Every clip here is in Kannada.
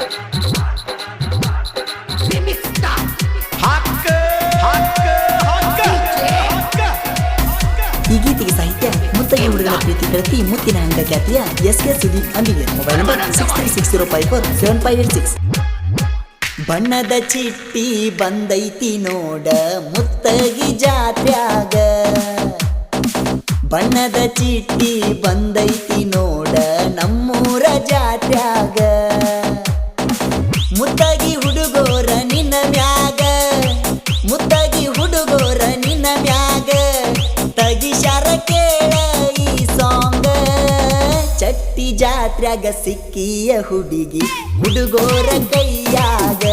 ಈ ಗೀತೆಗೆ ಸಾಹಿತ್ಯ ಮುತ್ತಗಿ ಹುಡುಗನ ಪ್ರೀತಿ ಗೆಳತಿ ಮುತ್ತಿನ ಅಂಗ ಖ್ಯಾತಿಯ ಎಸ್.ಕೆ. ಸುದೀಪ್ ಅಂಬಿಗೆ. Mobile number 6360547586. ಬಣ್ಣದ ಚಿಟ್ಟಿ ಬಂದೈತಿ ನೋಡ ಮುತ್ತಗಿ ಜಾತ್ರ್ಯಾಗ. ಬಣ್ಣದ ಚಿಟ್ಟಿ ಬಂದೈತಿ ನೋಡ ನಮ್ಮೂರ ಜಾತ್ರ್ಯಾಗ. ಮುತ್ತಗಿ ಹುಡುಗೋರ ನಿನ್ನ ಮ್ಯಾಗ, ಮುತ್ತಗಿ ಹುಡುಗೋರ ನಿನ್ನ ಮ್ಯಾಗ. ತಗಿಶಾರ ಕೇಳ ಈ ಸಾಂಗ. ಚಟ್ಟಿ ಜಾತ್ರ್ಯಾಗ ಸಿಕ್ಕಿಯ ಹುಡುಗಿ ಹುಡುಗೋರ ಕೈಯಾಗ.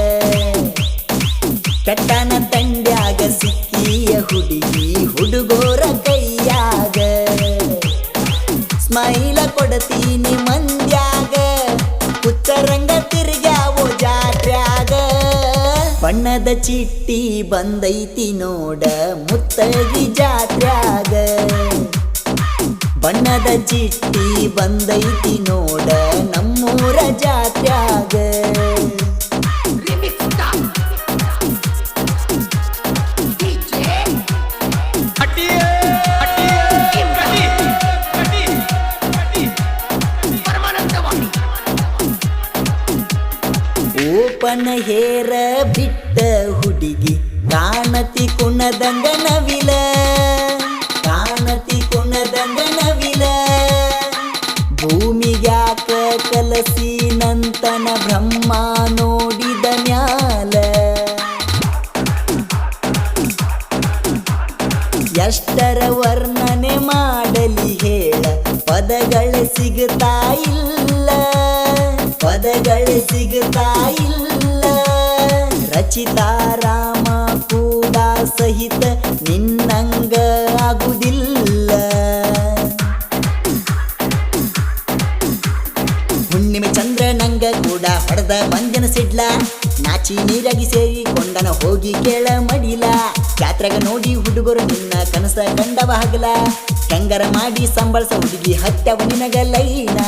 ಕಟ್ಟನ ತಂಡ್ಯಾಗ ಸಿಕ್ಕಿಯ ಹುಡುಗಿ ಹುಡುಗೋರ ಕೈಯಾಗ. ಸ್ಮೈಲ ಕೊಡತೀನಿ ಮಂದ್ಯಾಗ, ಹುಚ್ಚರಂಗ ತಿರ್ಗ್ಯಾವೋ ಜಾತ್ರ್ಯಾಗ. ಬಣ್ಣದ ಚಿಟ್ಟಿ ಬಂದೈತಿ ನೋಡ ಮುತ್ತಗಿ ಜಾತ್ರ್ಯಾಗ. ಬಣ್ಣದ ಚಿಟ್ಟಿ ಬಂದೈತಿ ನೋಡ ನಮ್ಮೂರ ಜಾತ್ರ್ಯಾಗ. ಓಪನ ಹೇರ ಬಿಟ್ಟ ಹುಡುಗಿ ಕಾಣತಿ ಕುಣದಂಗ ನವಿಲ, ಕಾಣತಿ ಕುಣದಂಗ ನವಿಲ. ಭೂಮಿಗ್ಯಾಕ ಕಲಸಿ ನಂತನ ಬ್ರಹ್ಮ ನೋಡಿದ ಮ್ಯಾಲ. ಎಷ್ಟರ ವರ್ಣನೆ ಮಾಡಲಿ ಹೇಳ, ಪದಗಳ ಸಿಗುತ್ತಾ ಇಲ್ಲ, ಪದಗಳ ಸಿಗುತ್ತಾ ಇಲ್ಲ. ರಚಿತಾ ರಾಮ ಕೂಡ ಸಹಿತ ನಿನ್ನಂಗ ಆಗುವುದಿಲ್ಲ. ಹುಣ್ಣಿಮೆ ಚಂದ್ರ ನಂಗ ಕೂಡ ಹೊಡೆದ ಬಂದನ ಸಿಡ್ಲ. ನಾಚಿ ನೀರಾಗಿ ಸೇರಿಕೊಂಡನ ಹೋಗಿ ಕೇಳ ಮಡಿಲ. ಜಾತ್ರೆಗ ನೋಡಿ ಹುಡುಗರು ನಿನ್ನ ಕನಸ ಕಂಡವ ಹಗಲ. ಹೆಂಗರ ಮಾಡಿ ಸಂಬಳಸ ಹುಡುಗಿ ಹತ್ಯವ ನಿನಗ ಲೈನ.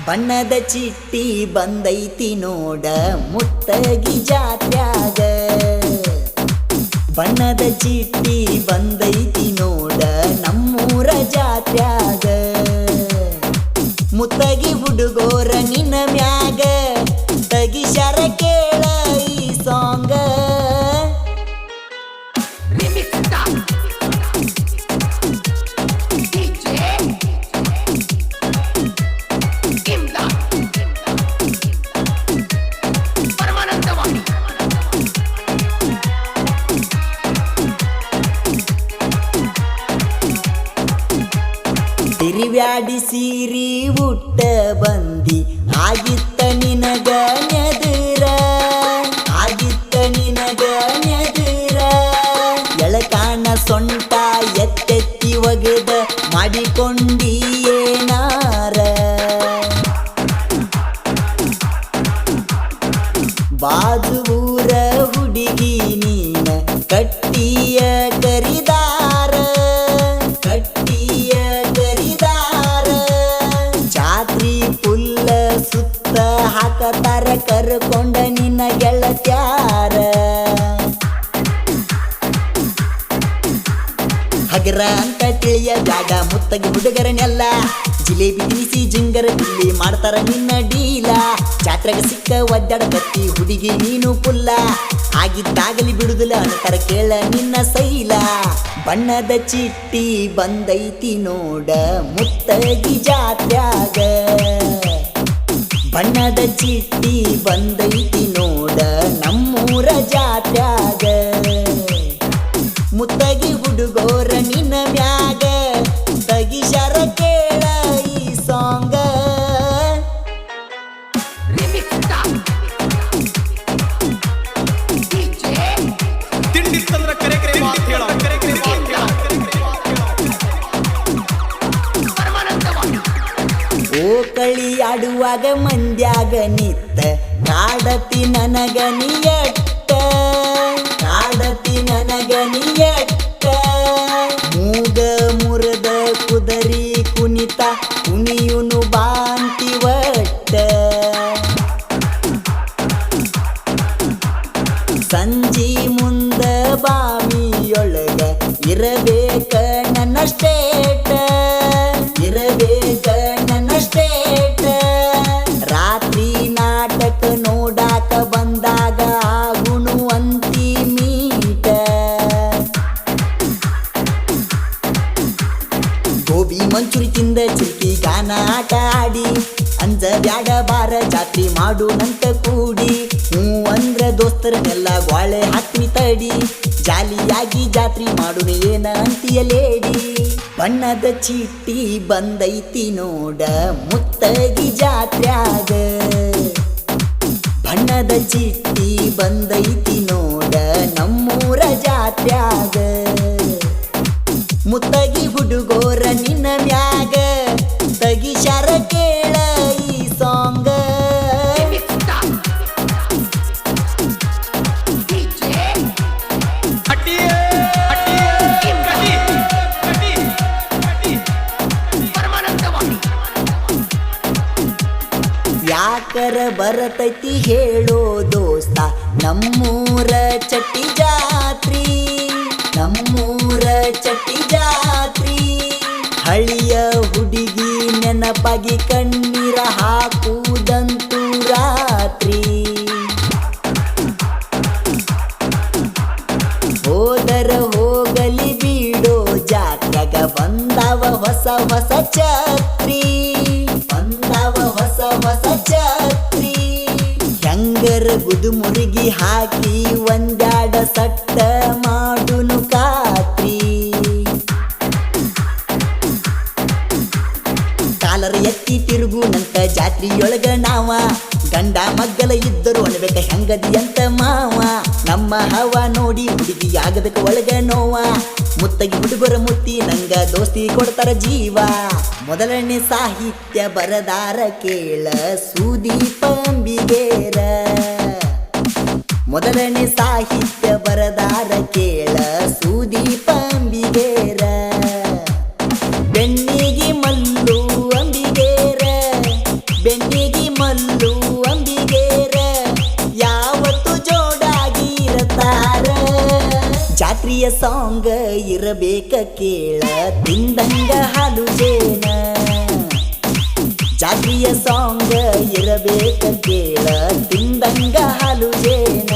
ಬಣ್ಣದ ಚಿಟ್ಟಿ ಬಂದೈತಿ ನೋಡ ಮುತ್ತಗಿ ಜಾತ್ರ್ಯಾಗ. ಬಣ್ಣದ ಚಿಟ್ಟಿ ಬಂದೈತಿ ನೋಡ ನಮ್ಮೂರ ಜಾತ್ರ್ಯಾಗ. ಮುತ್ತಗಿ ಹುಡುಗೋರ ನಿನ್ನ ಮ್ಯಾಗ. ತಗಿಶಾರ ಕೇಳ ಈ ಸಾಂಗ. ತಿರಿವ್ಯಾಡಿ ಸೀರಿ ಉಟ್ಟ ಬಂದಿ ಆಗಿತ್ತ ನಿನಗ ನೆದರ, ಆಗಿತ್ತ ನಿನಗ ನೆದರ. ಎಳಕಾಣ ಸೊಂಟ ಎತ್ತೆತ್ತಿ ಒಗೆದ ಮಾಡಿಕೊಂಡಿ ಏನಾರ. ಬಾಜು ಊರ ಹುಡುಗಿ ನೀನ ಕಟ್ಟಿಯ ಕರಿದಾರ, ಕಟ್ಟಿಯ ಕರಿದಾರ. ಜಾತ್ರಿ ಪುಲ್ಲ ಸುತ್ತ ಹಾಕತಾರ ಕರ್ಕೊಂಡ ನಿನ್ನ ಗೆಳತ್ಯಾರ. ಹಗರ ಅಂತ ತಿಳಿಯ ಜಾಗ ಮುತ್ತಗಿ ಹುಡುಗರನೆಲ್ಲ. ಜಿಲೇಬಿ ತಿನಿಸಿ ಜಿಂಗರ ಬಿಲ್ಲಿ ಮಾಡ್ತಾರ ನಿನ್ನ ಡೀಲ. ಜಾತ್ರೆಗ ಸಿಕ್ಕ ಒದ್ದಾಡ ಕತ್ತಿ ಹುಡುಗಿ ನೀನು ಪುಲ್ಲ. ಆಗಿದ್ದಾಗಲಿ ಬಿಡುದಿಲ್ಲ ಅಂತಾರ ಕೇಳ ನಿನ್ನ ಸೈಲ. ಬಣ್ಣದ ಚಿಟ್ಟಿ ಬಂದೈತಿ ನೋಡ ಮುತ್ತಗಿ ಜಾತ್ರ್ಯಾಗ. ಬಣ್ಣದ ಚಿಟ್ಟಿ ಬಂದೈತಿ ನೋಡ ನಮ್ಮೂರ ಜಾತ್ರ್ಯಾಗ. ಮುತ್ತಗಿ ಹುಡುಗೋರ ನಿನ್ನ ಮ್ಯಾಗ. ತಗಿಶಾರ ಕೇಳ ಈ ಸಾಂಗ. ಓಕಳಿ ಆಡುವಾಗ ಮಂದ್ಯಾಗ ನಿತ್ತ ಕಾಡತಿ ನನಗ ನಿಯಟ್ಟ, ಕಾಡತಿ ನನಗ ನಿಯಟ್ಟ. ಮೂಗ ಮುರದ ಕುದರಿ ಕುಣಿತ ಕುಣಿಯುನು ಬಾಂತಿ ಒಟ್ಟ. ಜಾತ್ರಿ ಮಾಡೋಣಂತ ಕೂಡಿ ಹ್ಞೂ ಅಂದ್ರ ದೋಸ್ತರನ್ನೆಲ್ಲ ಗ್ವಾಳೆ ಹಾಕ್ತೀನಿ ತಡಿ ಜಾಲಿಯಾಗಿ ಜಾತ್ರಿ ಮಾಡೋಣ ಏನ ಅಂತೀಯ ಲೇಡಿ ಬಣ್ಣದ ಚೀಟಿ ಬಂದೈತಿ ನೋಡ ಮುತ್ತಗಿ ಜಾತ್ರ್ಯಾಗ ಬಣ್ಣದ ಚೀಟಿ ಬಂದೈತಿ ನೋಡ ನಮ್ಮೂರ ಜಾತ್ರ್ಯಾಗ ಮುತ್ತಗಿ ಹುಡುಗೋರ ನಿನ್ನ ಮ್ಯಾಗ ತಗಿಶಾರ ಕೇಳ ಈ ಸಾಂಗ ಯಾಕರ ಬರತೈತಿ ಹೇಳೋ ದೋಸ್ತ ನಮ್ಮೂರ ಚಟ್ಟಿ ಜಾತ್ರಿ ನಮ್ಮೂರ ಚಟ್ಟಿ ಜಾತ್ರಿ ಹಳಿಯ ಹುಡುಗಿ ನೆನಪಾಗಿ ಕಣ್ಣೀರ ಹಾಕುವುದಂತೂ ರಾತ್ರಿ ಹೋದರ ಹೋಗಲಿ ಬಿಡೋ ಜಾತ್ರೆಗ ಬಂದವ ಹೊಸ ಹೊಸ ಛತ್ರಿ ಬಂದವ ಹೊಸ ಹೊಸ ಛತ್ರಿ ಹೆಂಗರ ಗುದುಮುರುಗಿ ಹಾಕಿ ಒಂದ್ಯಾಡ ಸಟ್ಟ ಮಾಡುನು ಖಾತ್ರಿ ಕಾಲರ ಎತ್ತಿ ತಿರುಗುನಂತ ಜಾತ್ರಿಯೊಳಗ ನಾವ ಗಂಡ ಮಗ್ಗಲ ಇದ್ದರು ಅನ್ಬೇಕ ಹೆಂಗದಿ ಅಂತ ಮಾವ ನಮ್ಮ ಹವ ನೋಡಿ ಹುಡುಗಿ ಆಗದಕ್ಕ ಒಳಗ ನೋವ ಮುತ್ತಗಿ ಹುಡುಗರ ಮುತ್ತಿ ನಂಗ ದೋಸ್ತಿ ಕೊಡ್ತಾರ ಜೀವ ಮೊದಲನೇ ಸಾಹಿತ್ಯ ಬರದಾರ ಕೇಳ ಸುದೀಪ ಅಂಬಿಗೇರ ಮೊದಲನೇ ಸಾಹಿತ್ಯ ಬರದಾರ ಕೇಳ ಸುದೀಪ ಅಂಬಿಗೇರ ಬೆನ್ನಿಗೆ ಮಲ್ಲು ಅಂಬಿಗೇರ ಬೆನ್ನಿಗೆ ಮಲ್ಲು ಅಂಬಿಗೇರ ಯಾವತ್ತು ಜೋಡಾಗಿ ಇರತಾರ ಜಾತ್ರೆಯ ಸಾಂಗ್ ಇರಬೇಕ ಕೇಳ ತಿಂದಂಗ ಹಾಲು ಜೇನ ಜಾತ್ರೆಯ ಸಾಂಗ್ ಇರಬೇಕ ಕೇಳ ತಿಂದಂಗ ಹಾಲು ಜೇನ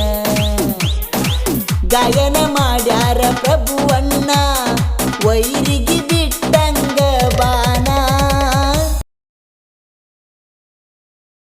ಗಾಯ